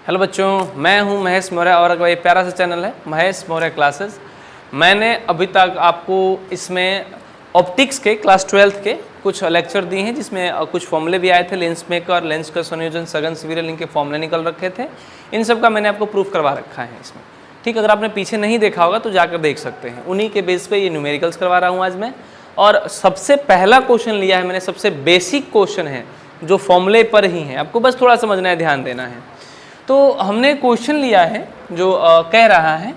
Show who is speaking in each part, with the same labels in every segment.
Speaker 1: Hello बच्चों, मैं हूं महेश मौर्य और एक प्यारा सा चैनल है महेश मौर्य क्लासेस। मैंने अभी तक आपको इसमें ऑप्टिक्स के क्लास 12th के कुछ लेक्चर दिए हैं, जिसमें कुछ फॉर्मूले भी आए थे। लेंस मेकर, लेंस का संयोजन, सघन, विरल, इनके फॉर्मूले निकल रखे थे। इन सब का मैंने आपको प्रूफ करवा रखा है इसमें। ठीक, अगर आपने पीछे नहीं देखा होगा तो जाकर देख सकते हैं। उन्हीं के बेस पे ये न्यूमेरिकल्स करवा रहा हूँ आज मैं। और सबसे पहला क्वेश्चन लिया है मैंने, सबसे बेसिक क्वेश्चन है जो फॉर्मूले पर ही है। आपको बस थोड़ा समझना है, ध्यान देना है। तो हमने क्वेश्चन लिया है जो कह रहा है,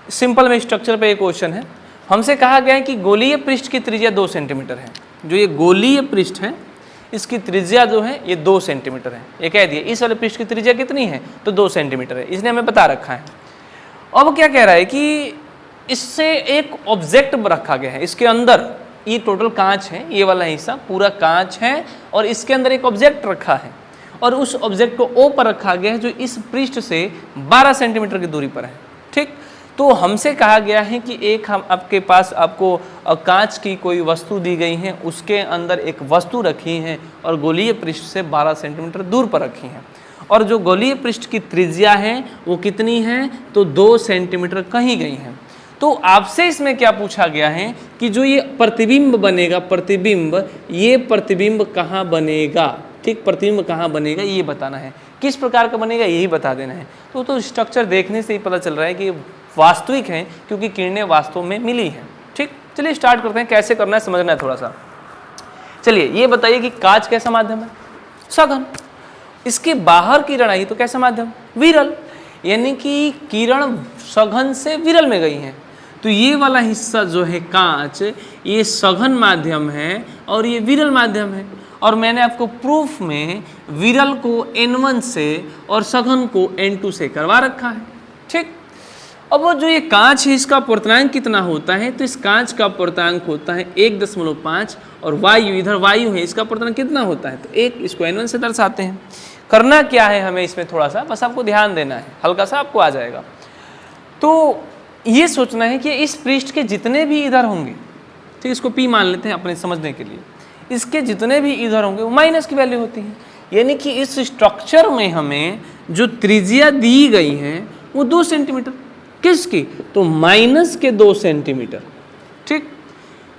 Speaker 1: सिंपल में स्ट्रक्चर पे ये क्वेश्चन है। हमसे कहा गया है कि गोलीय पृष्ठ की त्रिज्या 2 सेंटीमीटर है। जो ये गोलीय पृष्ठ है इसकी त्रिज्या जो है ये 2 सेंटीमीटर है। ये कह दिए इस वाले पृष्ठ की त्रिज्या कितनी है, तो 2 सेंटीमीटर है। इसने हमें बता रखा है। अब क्या कह रहा है कि इससे एक ऑब्जेक्ट रखा गया है, इसके अंदर ये टोटल कांच है, ये वाला हिस्सा पूरा कांच है और इसके अंदर एक ऑब्जेक्ट रखा है और उस ऑब्जेक्ट को ओ पर रखा गया है जो इस पृष्ठ से 12 सेंटीमीटर की दूरी पर है। ठीक, तो हमसे कहा गया है कि एक हम आपके पास आपको कांच की कोई वस्तु दी गई है, उसके अंदर एक वस्तु रखी है और गोलीय पृष्ठ से 12 सेंटीमीटर दूर पर रखी है। और जो गोलीय पृष्ठ की त्रिज्या है वो कितनी है, तो 2 सेंटीमीटर कही गई है। तो आपसे इसमें क्या पूछा गया है कि जो ये प्रतिबिंब बनेगा, प्रतिबिंब, ये प्रतिबिंब कहाँ बनेगा। ठीक, प्रतिबिंब कहाँ बनेगा ये बताना है। किस प्रकार का बनेगा यही बता देना है। तो स्ट्रक्चर देखने से ही पता चल रहा है कि वास्तविक है, क्योंकि किरणें वास्तव में मिली हैं। ठीक, चलिए स्टार्ट करते हैं। कैसे करना है समझना है थोड़ा सा। चलिए ये बताइए कि कांच कैसा माध्यम है, सघन। इसके बाहर किरण आई तो कैसा माध्यम, विरल। यानी कि किरण सघन से विरल में गई है। तो ये वाला हिस्सा जो है कांच, ये सघन माध्यम है और ये विरल माध्यम है। और मैंने आपको प्रूफ में विरल को N1 से और सघन को N2 से करवा रखा है। ठीक, अब वो जो ये कांच है इसका अपवर्तनांक कितना होता है, तो इस कांच का अपवर्तनांक होता है 1.5 और वायु, इधर वायु है, इसका अपवर्तनांक कितना होता है, तो 1, इसको N1 से दर्शाते हैं। करना क्या है हमें इसमें, थोड़ा सा बस आपको ध्यान देना है, हल्का सा आपको आ जाएगा। तो ये सोचना है कि इस पृष्ठ के जितने भी इधर होंगे, ठीक, इसको P मान लेते हैं अपने समझने के लिए, इसके जितने भी इधर होंगे वो माइनस की वैल्यू होती है। यानी कि इस स्ट्रक्चर में हमें जो त्रिज्या दी गई है वो 2 सेंटीमीटर, किसकी, तो माइनस के 2 सेंटीमीटर। ठीक,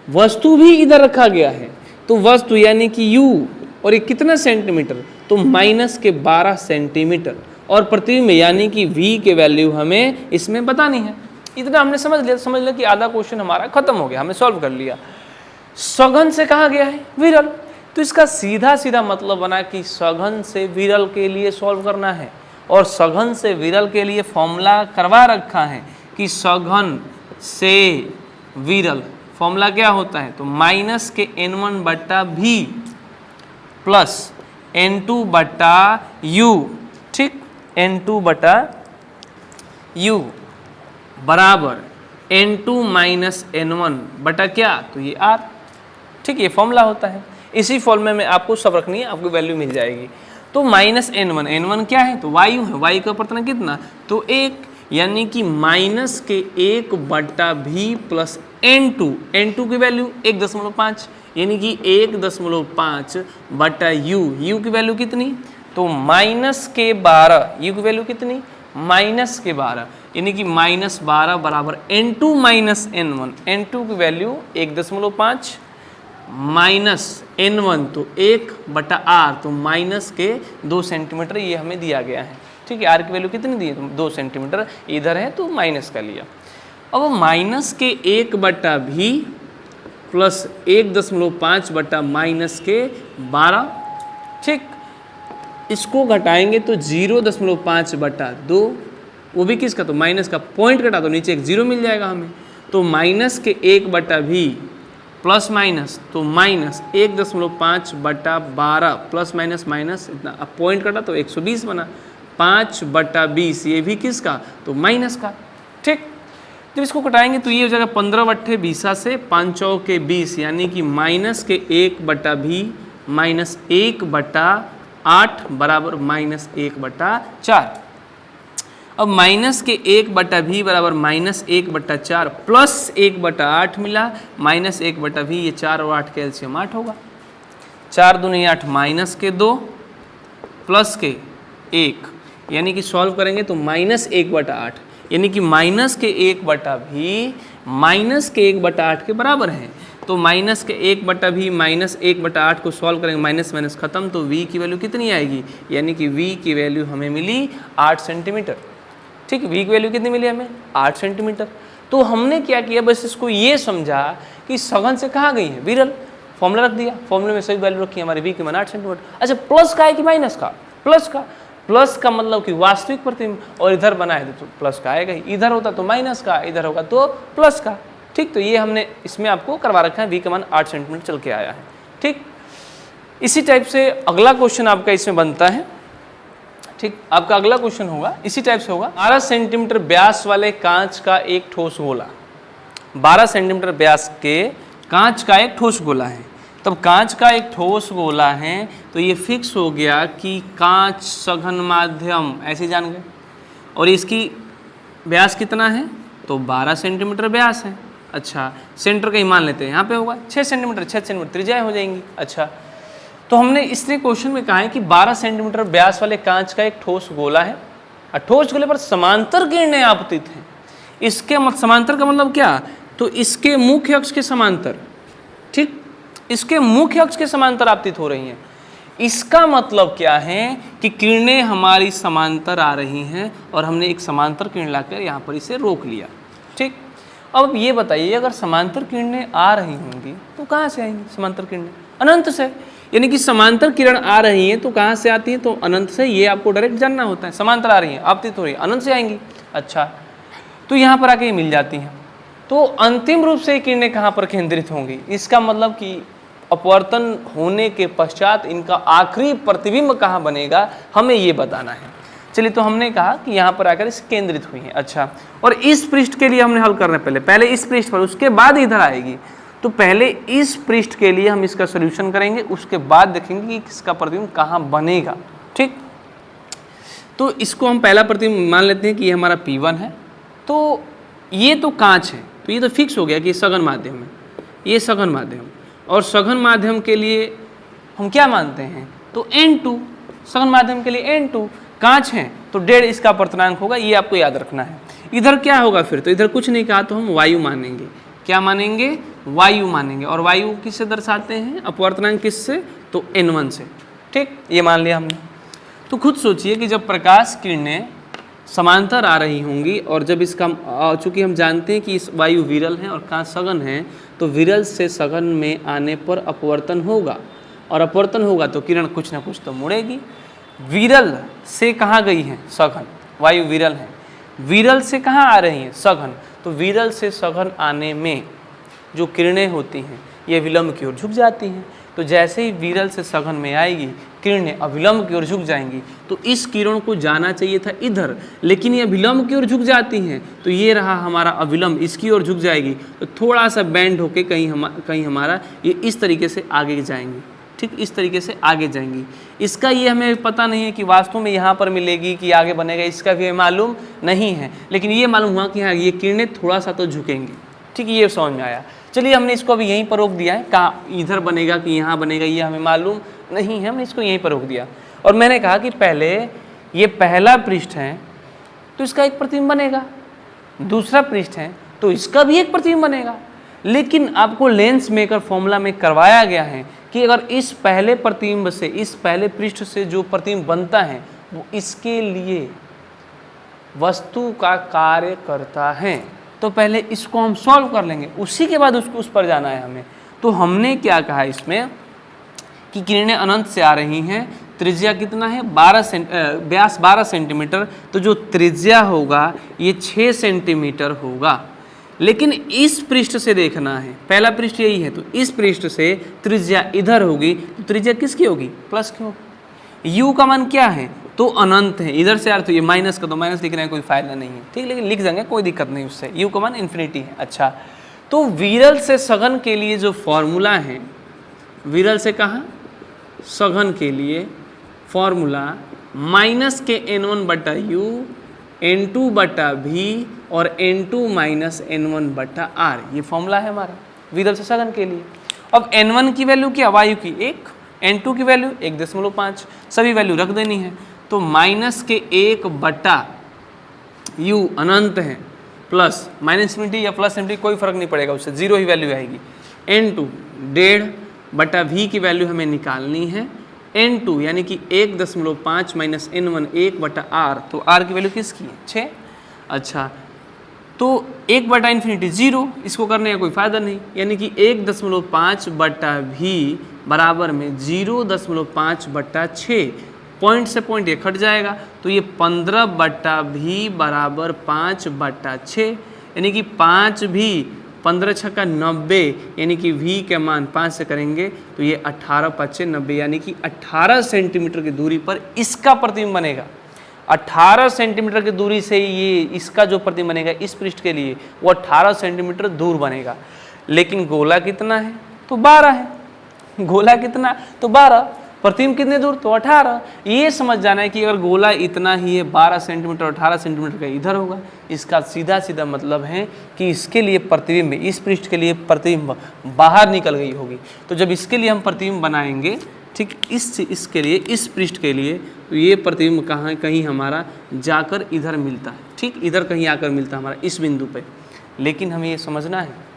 Speaker 1: वस्तु भी इधर रखा गया है, तो वस्तु यानी कि U, और ये कितना सेंटीमीटर, तो माइनस के 12 सेंटीमीटर। और प्रतिबिंब यानी कि V के वैल्यू हमें इसमें बतानी है। इतना हमने समझ लिया कि आधा क्वेश्चन हमारा खत्म हो गया, हमने सॉल्व कर लिया। सघन से कहा गया है विरल, तो इसका सीधा सीधा मतलब बना कि सघन से विरल के लिए सॉल्व करना है। और सघन से विरल के लिए फॉर्मूला करवा रखा है कि सघन से विरल फॉर्मूला क्या होता है, तो माइनस के N1 बट्टा V प्लस N2 बट्टा U। ठीक, N2 बटा U बराबर N2 माइनस N1 बटा क्या, तो ये R। ठीक, ये फॉर्मूला होता है। इसी फॉर्मूले में आपको सब रखनी है, आपको वैल्यू मिल जाएगी। तो माइनस N1, N1 क्या है, तो वायु है, वायु का अपवर्तनांक कितना, तो 1, यानी कि माइनस के 1 बट्टा V प्लस N2, N2 की वैल्यू 1.5, यानी कि 1.5 बटा U की वैल्यू कितनी, तो माइनस के 12, U की वैल्यू कितनी, माइनस के 12, यानी कि -12 बराबर N2 माइनस N1। N2 की वैल्यू 1.5 माइनस N1 तो 1 बटा R, तो माइनस के 2 सेंटीमीटर ये हमें दिया गया है। ठीक है, R की वैल्यू कितनी दी है, तो 2 सेंटीमीटर इधर है तो माइनस का लिया। अब माइनस के 1 बटा V प्लस 1.5 बटा माइनस के 12। ठीक, इसको घटाएंगे तो 0.5 बटा 2, वो भी किसका, तो माइनस का, पॉइंट घटा तो नीचे एक 0 मिल जाएगा हमें। तो माइनस के 1 बटा V प्लस माइनस, तो माइनस 1.5 बटा 12 प्लस माइनस माइनस इतना, अब पॉइंट कटा तो 120 बना, 5 बटा 20, ये भी किसका, तो माइनस का। ठीक, जब इसको कटाएंगे तो ये हो जाएगा 15 बट्ठे 20 से 5 चौके 20, यानी कि माइनस के 1 बटा V माइनस 1 बटा 8 बराबर माइनस 1 बटा 4। अब माइनस के 1 बटा V बराबर माइनस 1 बटा 4 प्लस 1 बटा 8 मिला, माइनस 1 बटा V, ये 4 और 8 के एलसीएम 8 होगा। 4 दूनी 8 माइनस के 2 प्लस के 1, यानी कि सॉल्व करेंगे तो -1/8, यानी कि माइनस के 1 भी -1/8 के बराबर है। तो -1 भी -1/8 को सॉल्व करेंगे, माइनस माइनस खत्म, तो v की वैल्यू कितनी आएगी, यानी कि v की वैल्यू हमें मिली 8 सेंटीमीटर। ठीक, v की वैल्यू कितनी मिली हमें, 8 सेंटीमीटर। तो हमने क्या किया, बस इसको ये समझा कि सघन से कहाँ गई है, विरल, फॉर्मूला रख दिया, फॉर्मूले में सही वैल्यू रखी हमारे v की मान 8 सेंटीमीटर। अच्छा, प्लस का है कि माइनस का, प्लस का मतलब कि वास्तविक प्रतिबिंब, और इधर बनाए तो प्लस का आएगा ही, इधर होता तो माइनस का, इधर होगा तो प्लस का। ठीक, तो ये हमने इसमें आपको करवा रखा है, v का मान 8 सेंटीमीटर चल के आया है। ठीक, इसी टाइप से अगला क्वेश्चन आपका इसमें बनता है। ठीक, आपका अगला क्वेश्चन होगा इसी टाइप से होगा, 12 सेंटीमीटर व्यास वाले कांच का एक ठोस गोला, 12 सेंटीमीटर व्यास के कांच का एक ठोस गोला है। तब कांच का एक ठोस गोला है तो ये फिक्स हो गया कि कांच सघन माध्यम, ऐसे जान गए, और इसकी व्यास कितना है, तो 12 सेंटीमीटर व्यास है। अच्छा, सेंटर का ही मान लेते हैं, यहाँ पे होगा 6 सेंटीमीटर, 6 सेंटीमीटर त्रिज्याएं हो जाएंगी। अच्छा, तो हमने इसने क्वेश्चन में कहा है कि 12 सेंटीमीटर व्यास वाले कांच का एक ठोस गोला है, और ठोस गोले पर समांतर किरणें आपतित हैं। इसके समांतर का मतलब क्या, तो इसके मुख्य अक्ष के समांतर, ठीक, इसके मुख्य अक्ष के समांतर आपतित हो रही हैं। इसका मतलब क्या है कि किरणें हमारी समांतर आ रही हैं और हमने एक समांतर किरण लाकर यहाँ पर इसे रोक लिया। ठीक, अब ये बताइए, अगर समांतर किरणें आ रही होंगी तो कहाँ से आएंगी समांतर किरणें, अनंत से, यानी कि समांतर किरण आ रही हैं तो कहाँ से आती हैं, तो अनंत से। ये आपको डायरेक्ट जानना होता है, समांतर आ रही हैं, आपतित हो रही है, अनंत से आएंगी। अच्छा, तो यहाँ पर आके ये मिल जाती हैं, तो अंतिम रूप से किरणें कहाँ पर केंद्रित होंगी, इसका मतलब कि अपवर्तन होने के पश्चात इनका आखिरी प्रतिबिंब कहाँ बनेगा, हमें ये बताना है। चलिए, तो हमने कहा कि यहाँ पर आकर इस केंद्रित हुई है। अच्छा, और इस पृष्ठ के लिए हमने हल करना है, पहले इस पृष्ठ पर, उसके बाद इधर आएगी। तो पहले इस पृष्ठ के लिए हम इसका सोल्यूशन करेंगे, उसके बाद देखेंगे कि इसका प्रतिबिंब कहाँ बनेगा। ठीक, तो इसको हम पहला प्रतिबिंब मान लेते हैं कि ये हमारा P1 है। तो ये तो कांच है, तो ये तो फिक्स हो गया कि सघन माध्यम है, ये सघन माध्यम, और सघन माध्यम के लिए हम क्या मानते हैं, तो N2, सघन माध्यम के लिए N2, कांच है तो 1.5 इसका अपवर्तनांक होगा, ये आपको याद रखना है। इधर क्या होगा फिर, तो इधर कुछ नहीं कहा तो हम वायु मानेंगे। क्या मानेंगे, वायु मानेंगे, और वायु किससे दर्शाते हैं, अपवर्तनांक किससे, तो N1 से। ठीक, ये मान लिया हमने। तो खुद सोचिए कि जब प्रकाश किरणें समांतर आ रही होंगी, और जब इसका, चूंकि हम जानते हैं कि इस वायु विरल है और कांच सघन है, तो विरल से सघन में आने पर अपवर्तन होगा, और अपवर्तन होगा तो किरण कुछ ना कुछ तो मुड़ेगी। विरल से कहाँ गई है, सघन, वायु विरल है, विरल से कहाँ आ रही हैं, सघन, तो विरल से सघन आने में जो किरणें होती हैं ये विलंब की ओर झुक जाती हैं। तो जैसे ही विरल से सघन में आएगी, किरणें अविलंब की ओर झुक जाएंगी। तो इस किरण को जाना चाहिए था इधर, लेकिन ये विलंब की ओर झुक जाती हैं, तो ये रहा हमारा अविलंब, इसकी ओर झुक जाएगी, तो थोड़ा सा बैंड होके कहीं हमारा ये इस तरीके से आगे जाएंगी। ठीक, इस तरीके से आगे जाएंगी। इसका ये हमें पता नहीं है कि वास्तव में यहाँ पर मिलेगी कि आगे बनेगा, इसका भी मालूम नहीं है, लेकिन ये मालूम हुआ कि हाँ, ये किरणें थोड़ा सा तो झुकेंगी। ठीक, ये समझ में आया। चलिए, हमने इसको अभी यहीं पर रोक दिया है, कहाँ इधर बनेगा कि यहाँ बनेगा ये हमें मालूम नहीं है, हमने इसको यहीं पर रोक दिया। और मैंने कहा कि पहले ये पहला पृष्ठ है तो इसका एक प्रतिबिंब बनेगा, दूसरा पृष्ठ है तो इसका भी एक प्रतिबिंब बनेगा। लेकिन आपको लेंस मेकर फॉर्मूला में करवाया गया है कि अगर इस पहले प्रतिबिंब से, इस पहले पृष्ठ से जो प्रतिबिंब बनता है वो इसके लिए वस्तु का कार्य करता है, तो पहले इसको हम सॉल्व कर लेंगे, उसी के बाद उसको उस पर जाना है हमें। तो हमने क्या कहा इसमें कि किरणें अनंत से आ रही हैं, त्रिज्या कितना है, व्यास 12 सेंटीमीटर, तो जो त्रिज्या होगा ये 6 सेंटीमीटर होगा। लेकिन इस पृष्ठ से देखना है, पहला पृष्ठ यही है, तो इस पृष्ठ से त्रिज्या इधर होगी, तो त्रिज्या किसकी होगी, प्लस की होगी। यू का मान क्या है, तो अनंत है, इधर से यार तो ये माइनस का, तो माइनस लिखने का कोई फायदा नहीं है। ठीक, लेकिन लिख देंगे, कोई दिक्कत नहीं उससे, यू का मान इन्फिनिटी है। अच्छा, तो विरल से सघन के लिए जो फॉर्मूला है, विरल से कहाँ, सघन के लिए फॉर्मूला माइनस के N1/U, N2/V और N2 माइनस N1/R, ये फॉर्मूला है हमारा विरल से सघन के लिए। अब N1 की वैल्यू क्या, वायु की 1, N2 की वैल्यू 1.5, सभी वैल्यू रख देनी है। तो माइनस के 1/u अनंत है प्लस माइनस इन्फिनिटी या प्लस इन्फिनिटी कोई फर्क नहीं पड़ेगा, उससे 0 ही वैल्यू आएगी। n2 1.5/v की वैल्यू हमें निकालनी है। n2 यानी कि 1.5 माइनस n1 1/r, तो r की वैल्यू किसकी है 6। अच्छा तो 1/∞ 0, इसको करने का कोई फ़ायदा नहीं, यानी कि 1.5/v बराबर में 0.5/6, पॉइंट से पॉइंट ये कट जाएगा, तो ये 15/v बराबर 5/6, यानी कि 5v 15 छक्का 90, यानी कि v के मान 5 से करेंगे तो ये 18×5 = 90, यानी कि 18 सेंटीमीटर की दूरी पर इसका प्रतिबिंब बनेगा। 18 सेंटीमीटर की दूरी से ये इसका जो प्रतिबिंब बनेगा इस पृष्ठ के लिए वो 18 सेंटीमीटर दूर बनेगा। लेकिन गोला कितना है तो 12 है, गोला कितना तो 12, प्रतिबिंब कितने दूर तो 18। ये समझ जाना है कि अगर गोला इतना ही है 12 सेंटीमीटर 18 सेंटीमीटर का इधर होगा, इसका सीधा सीधा मतलब है कि इसके लिए प्रतिबिंब, इस पृष्ठ के लिए प्रतिबिंब बाहर निकल गई होगी। तो जब इसके लिए हम प्रतिबिंब बनाएंगे, ठीक, इसके लिए इस पृष्ठ के लिए, तो ये प्रतिबिंब कहाँ कहीं हमारा जाकर इधर मिलता है, ठीक, इधर कहीं आकर मिलता है हमारा इस बिंदु पे। लेकिन हमें ये समझना है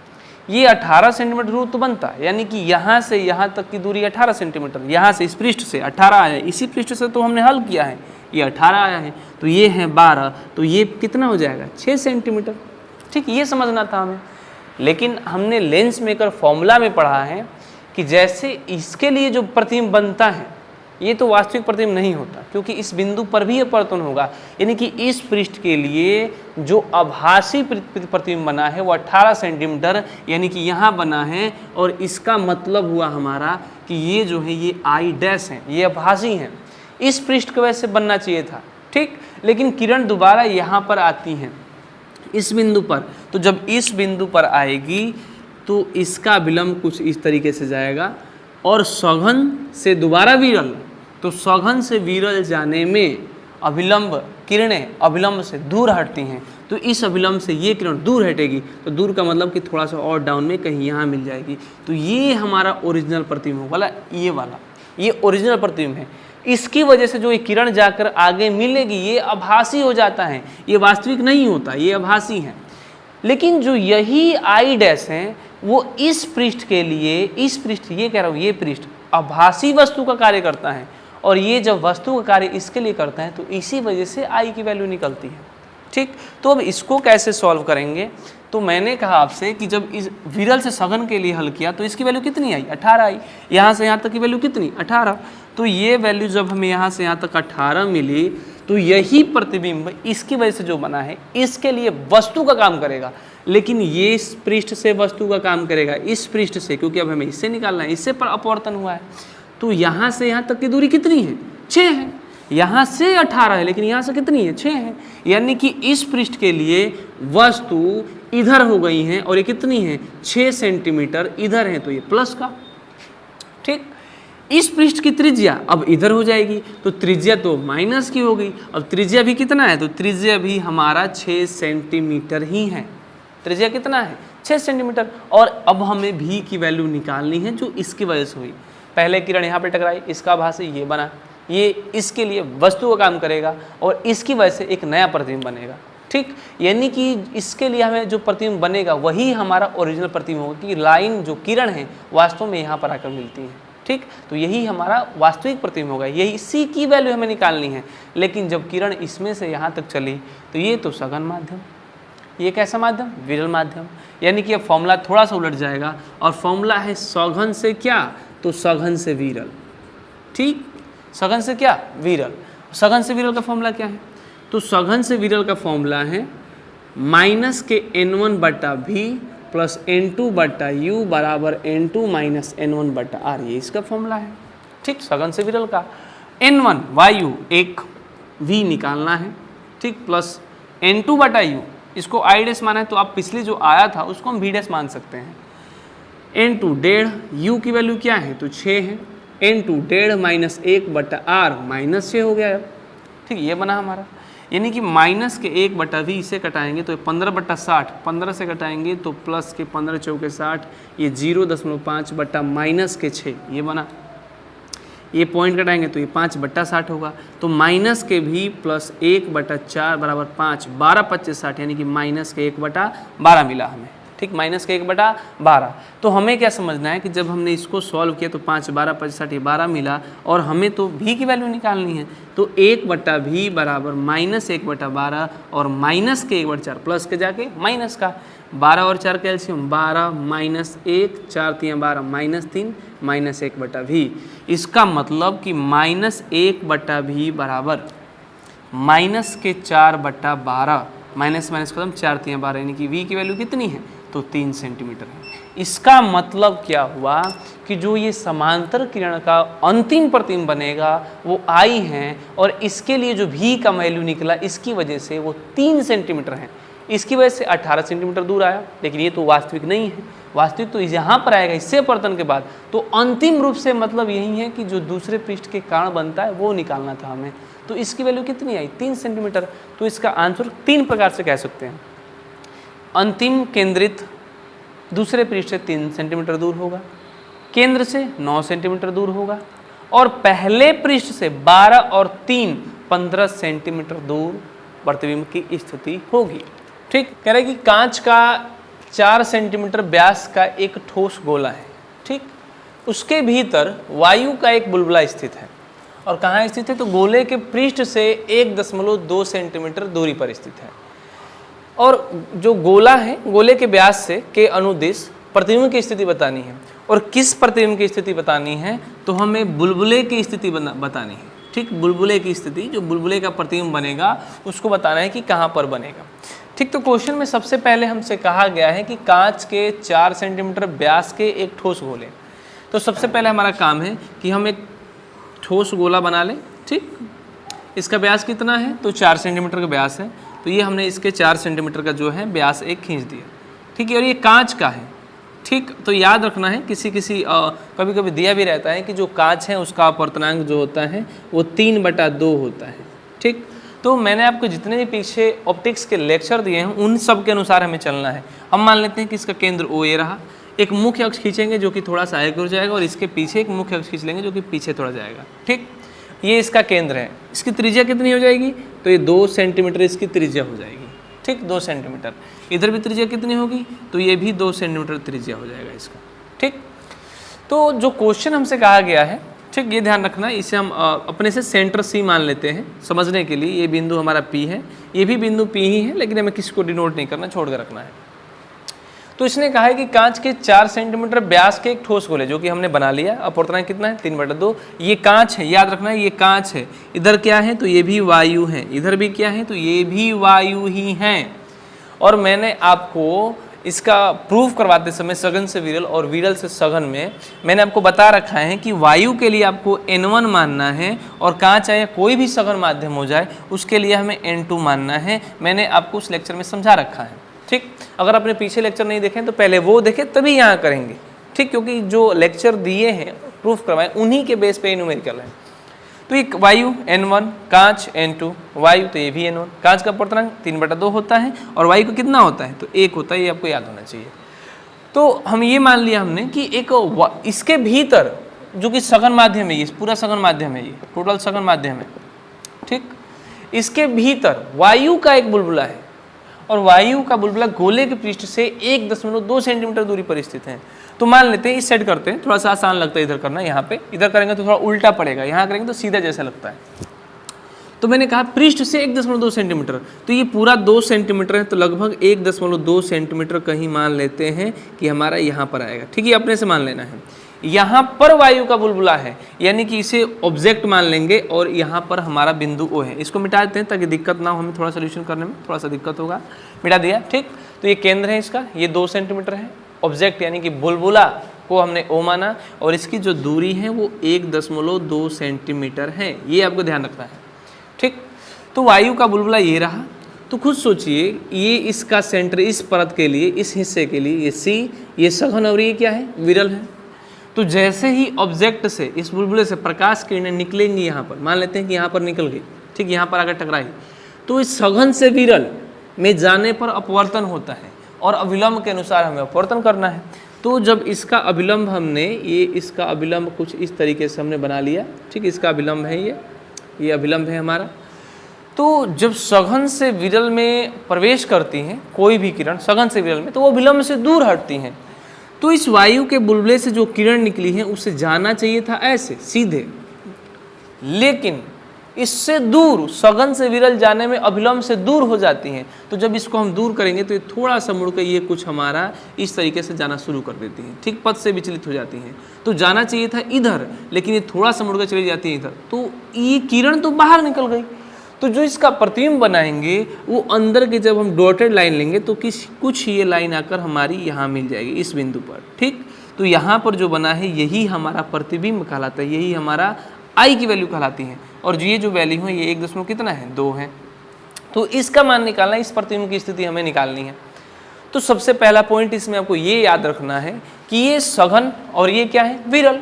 Speaker 1: ये 18 सेंटीमीटर दूर तो बनता है, यानी कि यहाँ से यहाँ तक की दूरी 18 सेंटीमीटर, यहाँ से इस पृष्ठ से 18 आया है, इसी पृष्ठ से तो हमने हल किया है, ये 18 आया है, तो ये है 12, तो ये कितना हो जाएगा 6 सेंटीमीटर, ठीक, ये समझना था हमें। लेकिन हमने लेंस मेकर फॉर्मूला में पढ़ा है कि जैसे इसके लिए जो प्रतिबिंब बनता है ये तो वास्तविक प्रतिबिंब नहीं होता, क्योंकि इस बिंदु पर भी अपवर्तन होगा, यानी कि इस पृष्ठ के लिए जो आभासी प्रतिबिंब बना है वो 18 सेंटीमीटर, यानी कि यहाँ बना है, और इसका मतलब हुआ हमारा कि ये जो है ये आई डैश है, ये आभासी हैं, इस पृष्ठ के वजह से बनना चाहिए था, ठीक। लेकिन किरण दोबारा यहाँ पर आती है इस बिंदु पर, तो जब इस बिंदु पर आएगी तो इसका विलंब कुछ इस तरीके से जाएगा, और सघन से दोबारा विरल, तो सघन से विरल जाने में अभिलंब किरणें अभिलंब से दूर हटती हैं, तो इस अभिलंब से ये किरण दूर हटेगी, तो दूर का मतलब कि थोड़ा सा और डाउन में कहीं यहाँ मिल जाएगी, तो ये हमारा ओरिजिनल प्रतिबिंब वाला, ये ओरिजिनल प्रतिबिंब है। इसकी वजह से जो ये किरण जाकर आगे मिलेगी ये आभासी हो जाता है, ये वास्तविक नहीं होता, ये आभासी है। लेकिन जो यही आई डैश हैं वो इस पृष्ठ के लिए, इस पृष्ठ, ये कह रहा हूँ, ये पृष्ठ आभासी वस्तु का कार्य करता है, और ये जब वस्तु का कार्य इसके लिए करता है तो इसी वजह से आई की वैल्यू निकलती है, ठीक। तो अब इसको कैसे सॉल्व करेंगे, तो मैंने कहा आपसे कि जब इस विरल से सघन के लिए हल किया तो इसकी वैल्यू कितनी आई 18 आई, यहाँ से यहाँ तक की वैल्यू कितनी 18, तो ये वैल्यू जब हमें यहाँ से यहाँ तक 18 मिली तो यही प्रतिबिंब इसकी वजह से जो बना है इसके लिए वस्तु का काम करेगा, लेकिन ये इस पृष्ठ से वस्तु का काम करेगा, इस पृष्ठ से, क्योंकि अब हमें इससे निकालना है, इससे पर अपवर्तन हुआ है, तो यहाँ से यहाँ तक की दूरी कितनी है 6 है, यहाँ से 18 है, लेकिन यहाँ से कितनी है 6 है, यानी कि इस पृष्ठ के लिए वस्तु इधर हो गई है, और ये कितनी है 6 सेंटीमीटर इधर है, तो ये प्लस का, ठीक। इस पृष्ठ की त्रिज्या अब इधर हो जाएगी, तो त्रिज्या तो माइनस की हो गई, अब त्रिज्या भी कितना है, तो त्रिज्या भी हमारा 6 सेंटीमीटर ही है, त्रिज्या कितना है 6 सेंटीमीटर। और अब हमें v की वैल्यू निकालनी है जो इसकी वजह से हुई, पहले किरण यहाँ पे टकराई, इसका आभासी ये बना, ये इसके लिए वस्तु का काम करेगा और इसकी वजह से एक नया प्रतिबिंब बनेगा, ठीक। यानी कि इसके लिए हमें जो प्रतिबिंब बनेगा वही हमारा ओरिजिनल प्रतिबिंब होगा, कि लाइन जो किरण है वास्तव में यहाँ पर आकर मिलती है, ठीक। तो यही हमारा वास्तविक प्रतिबिंब होगा, यही सी की वैल्यू हमें निकालनी है। लेकिन जब किरण इसमें से यहाँ तक चली तो ये तो सघन माध्यम, ये कैसा माध्यम विरल माध्यम, यानी कि अब फॉर्मूला थोड़ा सा उलट जाएगा, और फॉर्मूला है सघन से क्या तो सघन से विरल, ठीक। सघन से क्या विरल, सघन से विरल का फॉर्मूला क्या है, तो सघन से विरल का फॉर्मूला है माइनस के n1/v प्लस n2/u बराबर n2 माइनस n1/r, ये इसका फॉर्मूला है, ठीक। सघन से विरल का n1 वायु एक v निकालना है, ठीक, प्लस n2/u, इसको आई डैश माना है तो आप पिछले जो आया था उसको हम v डैश मान सकते हैं, n2 1.5, u की वैल्यू क्या है तो 6 है, n2 1.5 माइनस 1/r माइनस 6 हो गया, ठीक, ये बना हमारा। यानी कि माइनस के 1/v इसे कटाएंगे तो 15/60, 15 से कटाएंगे तो प्लस के 15 × 4 = 60, ये 0.5 बटा माइनस के 6 ये बना। ये पॉइंट घटाएंगे तो ये 5/60 होगा। तो माइनस के भी प्लस 1/4 बराबर 5, 12×25=60 यानी कि माइनस के 1/12 मिला हमें। ठीक, माइनस के 1/12। तो हमें क्या समझना है कि जब हमने इसको सॉल्व किया तो 5, 12×25=60 12 मिला और हमें तो v की वैल्यू निकालनी है। तो 1/v बराबर -1/12 और माइनस के 1/4 प्लस के जाके माइनस का 12 और 4 कैल्शियम 12 -1 4 3 12 -3 -1/v। इसका मतलब कि -1/v बराबर माइनस के 4/12 माइनस माइनस खत्म 4 3 12 यानी कि v की वैल्यू कितनी है तो 3 सेंटीमीटर है। इसका मतलब क्या हुआ कि जो ये समांतर किरण का अंतिम प्रतिबिंब बनेगा वो I है और इसके लिए जो v का वैल्यू निकला इसकी वजह से वो 3 सेंटीमीटर है। इसकी वजह से 18 सेंटीमीटर दूर आया, लेकिन ये तो वास्तविक नहीं है। वास्तविक तो यहाँ पर आएगा इससे अपवर्तन के बाद। तो अंतिम रूप से मतलब यही है कि जो दूसरे पृष्ठ के कारण बनता है वो निकालना था हमें। तो इसकी वैल्यू कितनी आई 3 सेंटीमीटर। तो इसका आंसर 3 प्रकार से कह सकते हैं। अंतिम केंद्रित दूसरे पृष्ठ से 3 सेंटीमीटर दूर होगा, केंद्र से 9 सेंटीमीटर दूर होगा और पहले पृष्ठ से 12 और 3 15 सेंटीमीटर दूर प्रतिबिंब की स्थिति होगी। ठीक, कह रहे कि कांच का 4 सेंटीमीटर व्यास का एक ठोस गोला है। ठीक, उसके भीतर वायु का एक बुलबुला स्थित है। और कहाँ स्थित है तो गोले के पृष्ठ से 1.2 सेंटीमीटर दूरी पर स्थित है। और जो गोला है गोले के व्यास से के अनुदिश प्रतिबिंब की स्थिति बतानी है। और किस प्रतिबिंब की स्थिति बतानी है तो हमें बुलबुले की स्थिति बतानी है। ठीक, बुलबुले की स्थिति, जो बुलबुले का प्रतिबिंब बनेगा उसको बताना है कि कहाँ पर बनेगा। ठीक, तो क्वेश्चन में सबसे पहले हमसे कहा गया है कि कांच के 4 सेंटीमीटर व्यास के एक ठोस गोले। तो सबसे पहले हमारा काम है कि हम एक ठोस गोला बना लें। ठीक, इसका व्यास कितना है तो 4 सेंटीमीटर का व्यास है। तो ये हमने इसके 4 सेंटीमीटर का जो है व्यास एक खींच दिया। ठीक है, और ये कांच का है। ठीक, तो याद रखना है कभी कभी दिया भी रहता है कि जो कांच है उसका अपवर्तनांक जो होता है वो 3/2 होता है। ठीक, तो मैंने आपको जितने भी पीछे ऑप्टिक्स के लेक्चर दिए हैं उन सब के अनुसार हमें चलना है। हम मान लेते हैं कि इसका केंद्र O ये रहा, एक मुख्य अक्ष खींचेंगे जो कि थोड़ा सा आगे हो जाएगा और इसके पीछे एक मुख्य अक्ष खींच लेंगे जो कि पीछे थोड़ा जाएगा। ठीक, ये इसका केंद्र है। इसकी त्रिज्या कितनी हो जाएगी तो ये 2 सेंटीमीटर इसकी त्रिज्या हो जाएगी। ठीक, 2 सेंटीमीटर। इधर भी त्रिज्या कितनी होगी तो ये भी 2 सेंटीमीटर त्रिज्या हो जाएगा इसका। ठीक, तो जो क्वेश्चन हमसे कहा गया है, ठीक, ये ध्यान रखना, इसे हम अपने से सेंटर C मान लेते हैं समझने के लिए। ये बिंदु हमारा P है, ये भी बिंदु P ही है, लेकिन हमें किसी को डिनोट नहीं करना, छोड़ कर रखना है। तो इसने कहा है कि कांच के 4 सेंटीमीटर व्यास के एक ठोस गोले जो कि हमने बना लिया। अपवर्तनांक कितना है 3/2। ये कांच है, याद रखना है ये कांच है। इधर क्या है तो ये भी वायु है, इधर भी क्या है तो ये भी वायु ही है। और मैंने आपको इसका प्रूफ करवाते समय सघन से विरल और विरल से सघन में मैंने आपको बता रखा है कि वायु के लिए आपको N1 मानना है और कांच या कोई भी सघन माध्यम हो जाए उसके लिए हमें N2 मानना है। मैंने आपको उस लेक्चर में समझा रखा है। ठीक, अगर आपने पीछे लेक्चर नहीं देखे तो पहले वो देखें तभी यहाँ करेंगे। ठीक, क्योंकि जो लेक्चर दिए हैं प्रूफ करवाए उन्हीं के बेस पे न्यूमेरिकल है। तो एक वायु N1, कांच N2, वायु तो ये भी N1। कांच का अपवर्तनांक 3/2 होता है और वायु का कितना होता है तो 1 होता है, ये आपको याद होना चाहिए। तो हम ये मान लिया हमने कि एक इसके भीतर जो कि सघन माध्यम है, ये पूरा सघन माध्यम है, ये टोटल सघन माध्यम है। ठीक, इसके भीतर वायु का एक बुलबुला है और वायु का बुलबुला गोले के पृष्ठ से 1.2 सेंटीमीटर दूरी पर स्थित है। तो मान लेते हैं इस सेट करते हैं, थोड़ा सा आसान लगता है इधर करना। यहाँ पे इधर करेंगे तो थोड़ा उल्टा पड़ेगा, यहाँ करेंगे तो सीधा जैसा लगता है। तो मैंने कहा पृष्ठ से 1.2 सेंटीमीटर, तो ये पूरा 2 सेंटीमीटर है, तो लगभग 1.2 सेंटीमीटर कहीं मान लेते हैं कि हमारा यहाँ पर आएगा। ठीक है, अपने से मान लेना है। यहाँ पर वायु का बुलबुला है, यानी कि इसे ऑब्जेक्ट मान लेंगे और यहाँ पर हमारा बिंदु O है। इसको मिटा देते हैं ताकि दिक्कत ना हो, हमें थोड़ा सोल्यूशन करने में थोड़ा सा दिक्कत होगा। मिटा दिया। ठीक, तो ये केंद्र है इसका, ये 2 सेंटीमीटर है। ऑब्जेक्ट यानी कि बुलबुला को हमने O माना और इसकी जो दूरी है वो 1.2 सेंटीमीटर है, ये आपको ध्यान रखना है। ठीक, तो वायु का बुलबुला ये रहा। तो खुद सोचिए, ये इसका सेंटर इस परत के लिए, इस हिस्से के लिए ये C, ये सघन और ये क्या है विरल है। तो जैसे ही ऑब्जेक्ट से, इस बुलबुले से प्रकाश किरणें निकलेंगी, यहाँ पर मान लेते हैं कि यहाँ पर निकल गई। ठीक, यहाँ पर आकर टकराई, तो इस सघन से विरल में जाने पर अपवर्तन होता है और अविलंब के अनुसार हमें अपवर्तन करना है। तो जब इसका अभिलंब हमने इसका अभिलंब कुछ इस तरीके से हमने बना लिया, ठीक, इसका अभिलंब है ये अभिलंब है हमारा। तो जब सघन से विरल में प्रवेश करती हैं कोई भी किरण सघन से विरल में, तो वो अभिलंब से दूर हटती हैं। तो इस वायु के बुलबुले से जो किरण निकली है उसे जाना चाहिए था ऐसे सीधे, लेकिन इससे दूर सघन से विरल जाने में अभिलंब से दूर हो जाती हैं। तो जब इसको हम दूर करेंगे तो ये थोड़ा सा मुड़ के ये कुछ हमारा इस तरीके से जाना शुरू कर देती हैं, ठीक, पथ से विचलित हो जाती हैं। तो जाना चाहिए था इधर, लेकिन ये थोड़ा सा मुड़ के चली जाती है इधर, तो ये किरण तो बाहर निकल गई। तो जो इसका प्रतिबिंब बनाएंगे वो अंदर के जब हम डॉटेड लाइन लेंगे तो कुछ ये लाइन आकर हमारी यहाँ मिल जाएगी इस बिंदु पर, ठीक। तो यहाँ पर जो बना है यही हमारा प्रतिबिंब कहलाता है, यही हमारा आई की वैल्यू कहलाती है। और ये जो वैल्यू है ये 1 कितना है 2 है। तो इसका मान निकालना, इस प्रतिबिंब की स्थिति हमें निकालनी है। तो सबसे पहला पॉइंट इसमें आपको ये याद रखना है कि ये सघन और ये क्या है विरल।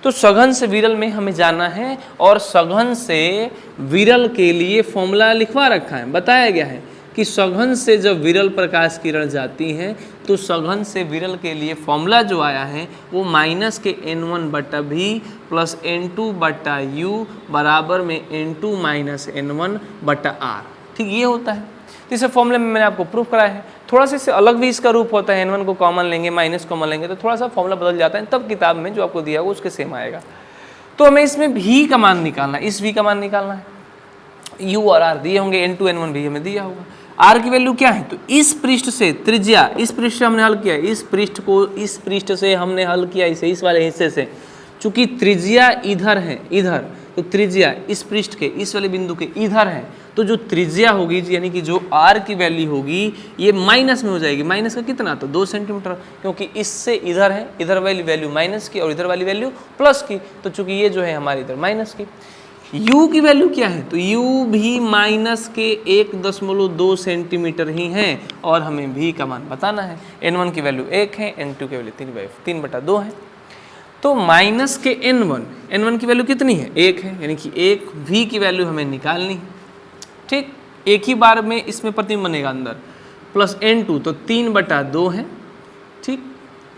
Speaker 1: तो सघन से विरल में हमें जाना है और सघन से विरल के लिए फॉर्मूला लिखवा रखा है, बताया गया है कि सघन से जब विरल प्रकाश किरण जाती हैं तो सघन से विरल के लिए फॉर्मूला जो आया है वो माइनस के n1/v प्लस n2/u बराबर में n2 माइनस n1/r, ठीक, ये होता है। तो इसे फॉर्मूले में मैंने आपको प्रूफ कराया है। थोड़ा सा इससे अलग भी इसका रूप होता है, n1 को कॉमन लेंगे माइनस कॉमन लेंगे तो थोड़ा सा फॉर्मूला बदल जाता है, तब किताब में जो आपको दिया होगा उसके सेम आएगा। तो हमें इसमें v का मान निकालना है, इस v का मान निकालना है। u और r दिए होंगे, n2 n1 भी हमें दिया होगा। r की वैल्यू क्या है, तो इस पृष्ठ से त्रिज्या, इस पृष्ठ से हमने हल किया, इस पृष्ठ को इस पृष्ठ से हमने हल किया, इसे इस वाले हिस्से से, चूंकि त्रिज्या इधर है इधर, तो त्रिज्या इस पृष्ठ के इस वाले बिंदु के इधर है, तो जो त्रिज्या होगी यानी कि जो r की वैल्यू होगी ये माइनस में हो जाएगी। माइनस का कितना, तो 2 सेंटीमीटर, क्योंकि इससे इधर है, इधर वाली वैल्यू माइनस की और इधर वाली वैल्यू प्लस की, तो चूंकि ये जो है हमारी इधर माइनस की। u की वैल्यू क्या है, तो u भी माइनस के 1.2 सेंटीमीटर ही है और हमें v का मान बताना है। n1 की वैल्यू 1 है, n2 की वैल्यू 3/2 है। तो माइनस के n1 की वैल्यू कितनी है, 1 है, यानी कि 1 v की वैल्यू हमें निकालनी है, ठीक। एक ही बार में इसमें प्रतिबिंब बनेगा अंदर, प्लस n2 तो 3/2 है, ठीक,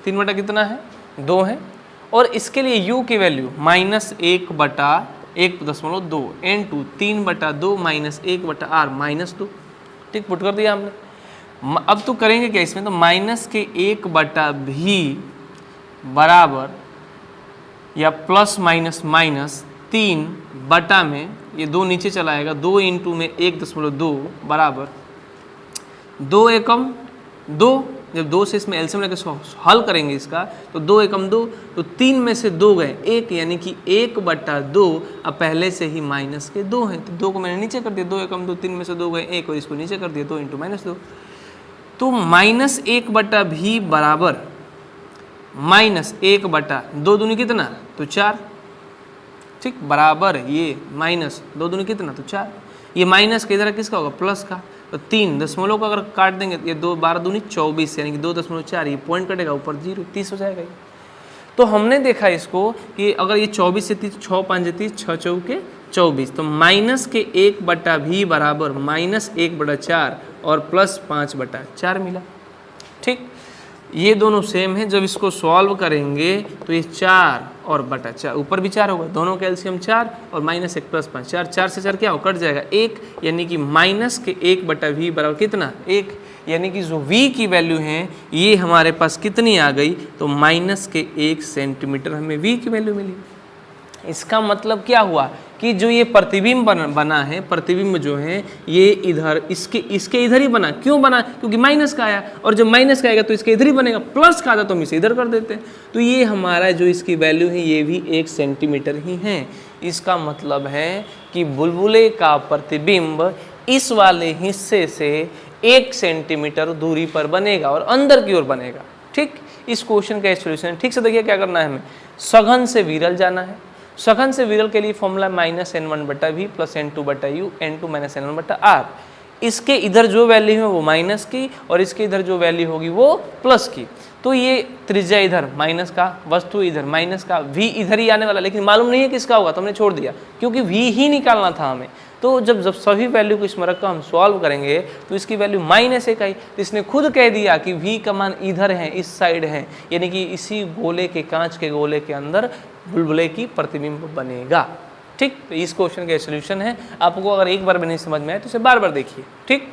Speaker 1: 3 कितना है 2 है। और इसके लिए u की value minus 1/1.2, n2 3/2 minus 1/r -2, ठीक, पुट कर दिया हमने। अब तो करेंगे क्या इसमें, तो माइनस के 1/v बराबर या प्लस माइनस माइनस 3 में ये 2 नीचे चला आएगा, 2 इंटू में 1.2 बराबर 2 एकम 2, जब 2 से इसमें एलसीएम लेकर हल करेंगे इसका तो 2 एकम 2, तो 3 में से 2 गए 1, यानी कि 1/2 अब पहले से ही माइनस के 2 हैं, तो 2 को मैंने नीचे कर दिया, 2 एकम 2, 3 में से 2 गए 1 और इसको नीचे कर दिया 2 इंटू -2, तो माइनस 1/v बराबर माइनस 1/2 दूनी कितना, तो 4, ठीक, बराबर ये माइनस 2 दूनी कितना, तो 4, ये माइनस के इधर किसका होगा, प्लस का, तो 3 दशमलव को अगर काट देंगे तो ये 2 12 दूनी 24, यानी कि 2.4, ये पॉइंट कटेगा ऊपर 0, 30 हो जाएगा ये। तो हमने देखा इसको कि अगर ये 24 से 30, 6 5 30, 6 चौके 24, तो माइनस के 1/v बराबर माइनस 1/4 और प्लस 5/4 मिला, ठीक। ये दोनों सेम है, जब इसको सॉल्व करेंगे तो ये 4 और बटा 4, ऊपर भी 4 होगा, दोनों का एलसीएम 4 और माइनस 1 प्लस 5, 4 से 4 क्या हो, कट जाएगा 1, यानी कि माइनस के 1/v बराबर कितना 1, यानी कि जो v की वैल्यू है ये हमारे पास कितनी आ गई, तो माइनस के 1 सेंटीमीटर हमें v की वैल्यू मिली। इसका मतलब क्या हुआ कि जो ये प्रतिबिंब बना है, प्रतिबिंब जो है ये इधर इसके इधर ही बना, क्यों बना, क्योंकि माइनस का आया, और जब माइनस का आएगा तो इसके इधर ही बनेगा, प्लस का आता तो हम इसे इधर कर देते हैं, तो ये हमारा जो इसकी वैल्यू है ये भी 1 सेंटीमीटर ही है। इसका मतलब है कि बुलबुले का प्रतिबिंब इस वाले हिस्से से 1 सेंटीमीटर दूरी पर बनेगा और अंदर की ओर बनेगा, ठीक। इस क्वेश्चन का सोल्यूशन ठीक से देखिए, क्या करना है हमें, सघन से विरल जाना है। सघन से विरल के लिए formula minus n1/v plus n2/u, n2 minus n1/r। इसके इधर जो वैल्यू है वो माइनस की और इसके इधर जो वैल्यू होगी वो प्लस की, तो ये त्रिज्या इधर माइनस का, वस्तु इधर माइनस का, v इधर ही आने वाला, लेकिन मालूम नहीं है किसका होगा तो हमने छोड़ दिया, क्योंकि v ही निकालना था हमें। तो जब सभी वैल्यू को स्मारक का हम सॉल्व करेंगे तो इसकी वैल्यू -1 आई। तो इसने खुद कह दिया कि v का मान इधर है, इस साइड है, यानी कि इसी गोले के, कांच के गोले के अंदर बुलबुले की प्रतिबिंब बनेगा। ठीक, तो इस क्वेश्चन का सोल्यूशन है। आपको अगर एक बार भी नहीं समझ में आए तो इसे बार बार देखिए। ठीक।